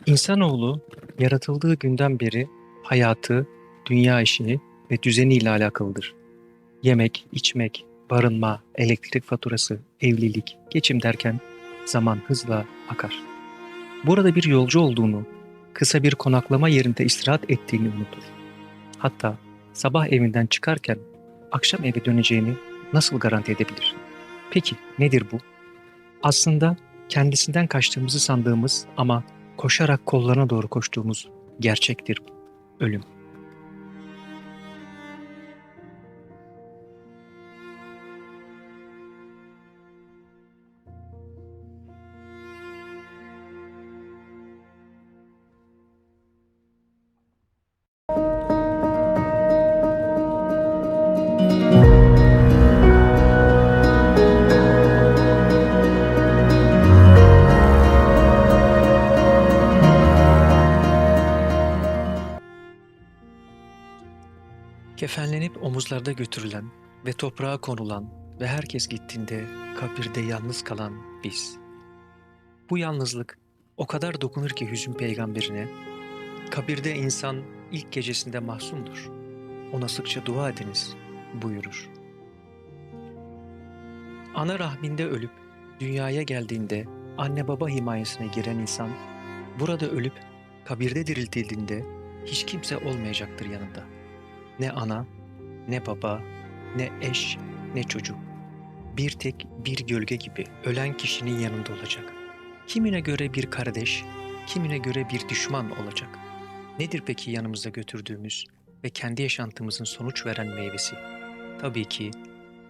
İnsanoğlu yaratıldığı günden beri hayatı, dünya işini ve düzeniyle alakalıdır. Yemek, içmek, barınma, elektrik faturası, evlilik, geçim derken zaman hızla akar. Burada bir yolcu olduğunu, kısa bir konaklama yerinde istirahat ettiğini unutur. Hatta sabah evinden çıkarken akşam eve döneceğini nasıl garanti edebilir? Peki nedir bu? Aslında kendisinden kaçtığımızı sandığımız ama koşarak kollarına doğru koştuğumuz gerçektir bu. Ölüm. Kefenlenip omuzlarda götürülen ve toprağa konulan ve herkes gittiğinde kabirde yalnız kalan biz. Bu yalnızlık o kadar dokunur ki hüzün peygamberine, kabirde insan ilk gecesinde mahzundur. Ona sıkça dua ediniz buyurur. Ana rahminde ölüp dünyaya geldiğinde anne baba himayesine giren insan, burada ölüp kabirde diriltildiğinde hiç kimse olmayacaktır yanında. Ne ana, ne baba, ne eş, ne çocuk. Bir tek bir gölge gibi ölen kişinin yanında olacak. Kimine göre bir kardeş, kimine göre bir düşman olacak. Nedir peki yanımızda götürdüğümüz ve kendi yaşantımızın sonuç veren meyvesi? Tabii ki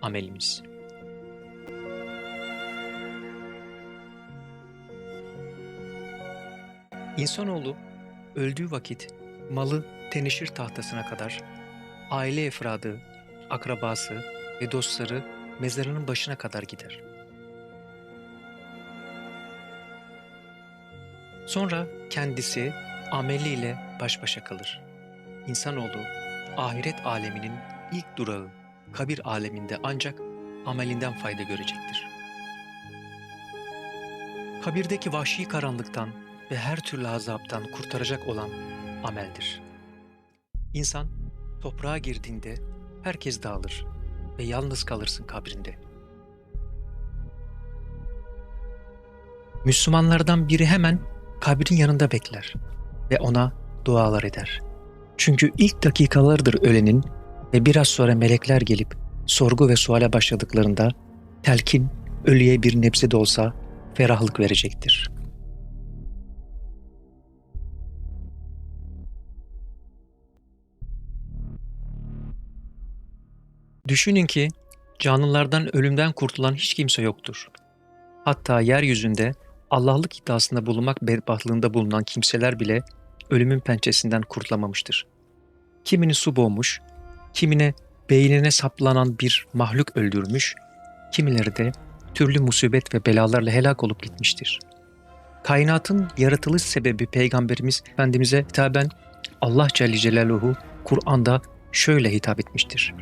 amelimiz. İnsanoğlu öldüğü vakit malı teneşir tahtasına kadar, aile efradı, akrabası ve dostları mezarının başına kadar gider. Sonra kendisi ameliyle baş başa kalır. İnsanoğlu ahiret aleminin ilk durağı kabir aleminde ancak amelinden fayda görecektir. Kabirdeki vahşi karanlıktan ve her türlü azaptan kurtaracak olan ameldir. İnsan toprağa girdiğinde herkes dağılır ve yalnız kalırsın kabrinde. Müslümanlardan biri hemen kabrin yanında bekler ve ona dualar eder. Çünkü ilk dakikalardır ölenin ve biraz sonra melekler gelip sorgu ve suale başladıklarında telkin ölüye bir nebze de olsa ferahlık verecektir. Düşünün ki canlılardan ölümden kurtulan hiç kimse yoktur. Hatta yeryüzünde Allah'lık iddiasında bulunmak bedbahtlığında bulunan kimseler bile ölümün pençesinden kurtulamamıştır. Kimini su boğmuş, kimine beynine saplanan bir mahluk öldürmüş, kimileri de türlü musibet ve belalarla helak olup gitmiştir. Kainatın yaratılış sebebi Peygamberimiz Efendimiz'e hitaben Allah Celle Celaluhu Kur'an'da şöyle hitap etmiştir.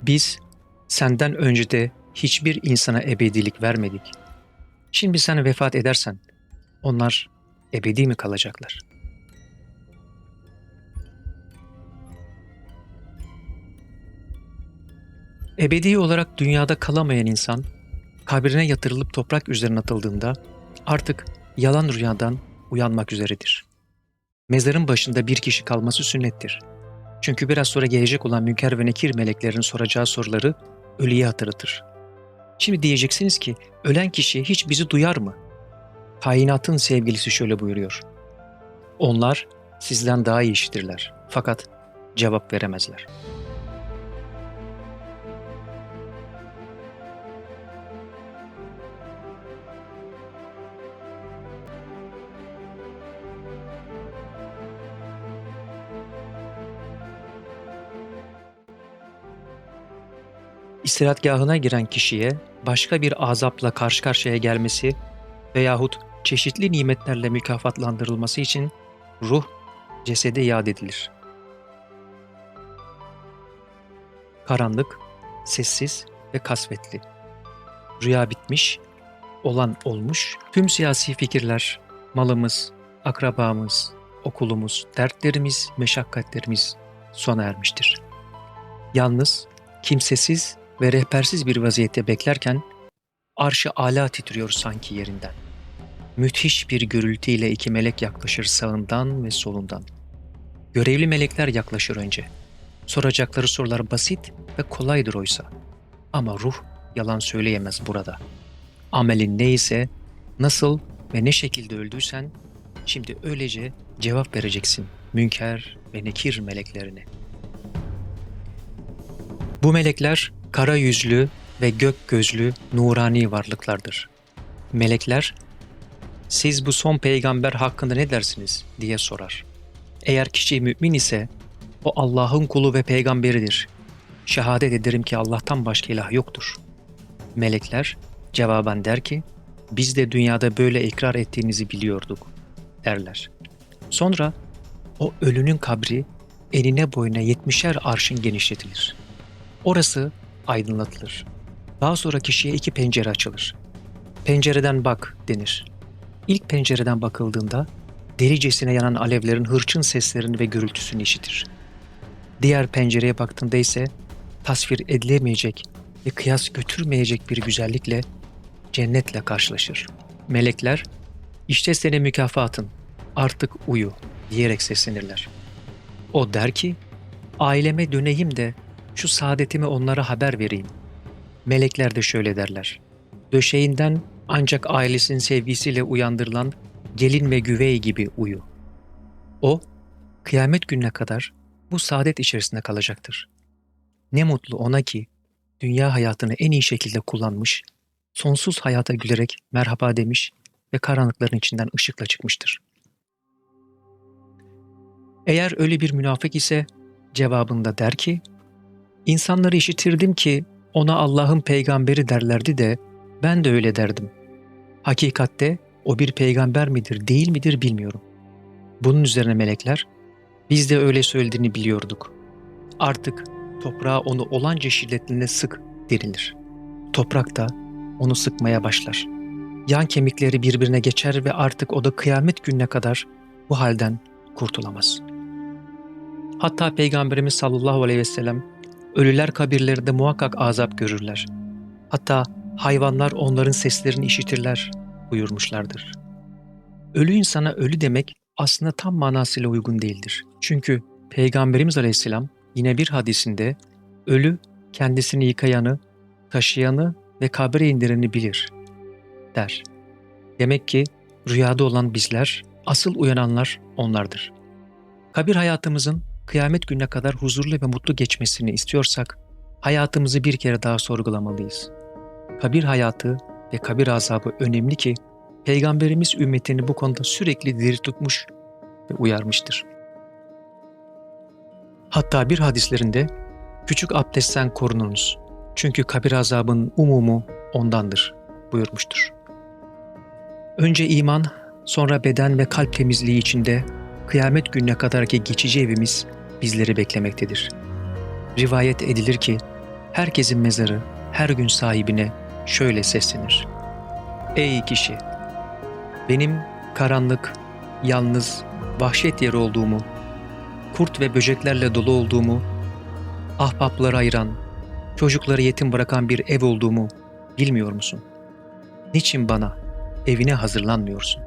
Biz senden önce de hiçbir insana ebedilik vermedik. Şimdi sen vefat edersen onlar ebedi mi kalacaklar? Ebedi olarak dünyada kalamayan insan, kabrine yatırılıp toprak üzerine atıldığında artık yalan rüyadan uyanmak üzeredir. Mezarın başında bir kişi kalması sünnettir. Çünkü biraz sonra gelecek olan Münker ve Nekir meleklerin soracağı soruları ölüye hatırlatır. Şimdi diyeceksiniz ki ölen kişi hiç bizi duyar mı? Kainatın sevgilisi şöyle buyuruyor. Onlar sizden daha iyi işitirler fakat cevap veremezler. İstirahatgahına giren kişiye başka bir azapla karşı karşıya gelmesi veyahut çeşitli nimetlerle mükafatlandırılması için ruh cesede iade edilir. Karanlık, sessiz ve kasvetli. Rüya bitmiş, olan olmuş, tüm siyasi fikirler, Malımız, akrabamız, okulumuz, dertlerimiz, meşakkatlerimiz sona ermiştir. Yalnız, kimsesiz ve rehbersiz bir vaziyette beklerken arş-ı âlâ titriyor sanki yerinden. Müthiş bir gürültüyle iki melek yaklaşır sağından ve solundan. Görevli melekler yaklaşır önce. Soracakları sorular basit ve kolaydır oysa. Ama ruh yalan söyleyemez burada. Amelin neyse, nasıl ve ne şekilde öldüysen, şimdi öylece cevap vereceksin Münker ve Nekir meleklerine. Bu melekler kara yüzlü ve gök gözlü nurani varlıklardır. Melekler, siz bu son peygamber hakkında ne dersiniz diye sorar. Eğer kişi mümin ise o Allah'ın kulu ve peygamberidir. Şehadet ederim ki Allah'tan başka ilah yoktur. Melekler cevaben der ki, biz de dünyada böyle ikrar ettiğinizi biliyorduk derler. Sonra o ölünün kabri enine boyuna 70'er arşın genişletilir. Orası aydınlatılır. Daha sonra kişiye iki pencere açılır. Pencereden bak denir. İlk pencereden bakıldığında delicesine yanan alevlerin hırçın seslerini ve gürültüsünü işitir. Diğer pencereye baktığında ise tasvir edilemeyecek ve kıyas götürmeyecek bir güzellikle cennetle karşılaşır. Melekler, işte senin mükafatın, artık uyu diyerek seslenirler. O der ki, aileme döneyim de şu saadetimi onlara haber vereyim. Melekler de şöyle derler. Döşeğinden ancak ailesinin sevgisiyle uyandırılan gelin ve güvey gibi uyu. O, kıyamet gününe kadar bu saadet içerisinde kalacaktır. Ne mutlu ona ki dünya hayatını en iyi şekilde kullanmış, sonsuz hayata gülerek merhaba demiş ve karanlıkların içinden ışıkla çıkmıştır. Eğer öyle bir münafık ise cevabında der ki, İnsanları işitirdim ki ona Allah'ın peygamberi derlerdi de ben de öyle derdim. Hakikatte o bir peygamber midir değil midir bilmiyorum. Bunun üzerine melekler, biz de öyle söylediğini biliyorduk. Artık toprağa onu olanca şiddetliğine sık denilir. Toprak da onu sıkmaya başlar. Yan kemikleri birbirine geçer ve artık o da kıyamet gününe kadar bu halden kurtulamaz. Hatta Peygamberimiz sallallahu aleyhi ve sellem, ölüler kabirlerinde muhakkak azap görürler. Hatta hayvanlar onların seslerini işitirler buyurmuşlardır. Ölü insana ölü demek aslında tam manasıyla uygun değildir. Çünkü Peygamberimiz aleyhisselam yine bir hadisinde ölü kendisini yıkayanı, taşıyanı ve kabre indireni bilir der. Demek ki rüyada olan bizler, asıl uyananlar onlardır. Kabir hayatımızın kıyamet gününe kadar huzurlu ve mutlu geçmesini istiyorsak, hayatımızı bir kere daha sorgulamalıyız. Kabir hayatı ve kabir azabı önemli ki, Peygamberimiz ümmetini bu konuda sürekli diri tutmuş ve uyarmıştır. Hatta bir hadislerinde, küçük abdestten korununuz. Çünkü kabir azabının umumu ondandır buyurmuştur. Önce iman, sonra beden ve kalp temizliği içinde kıyamet gününe kadarki geçici evimiz bizleri beklemektedir. Rivayet edilir ki herkesin mezarı her gün sahibine şöyle seslenir. Ey kişi! Benim karanlık, yalnız, vahşet yeri olduğumu, kurt ve böceklerle dolu olduğumu, ahbapları ayıran, çocukları yetim bırakan bir ev olduğumu bilmiyor musun? Niçin bana evine hazırlanmıyorsun?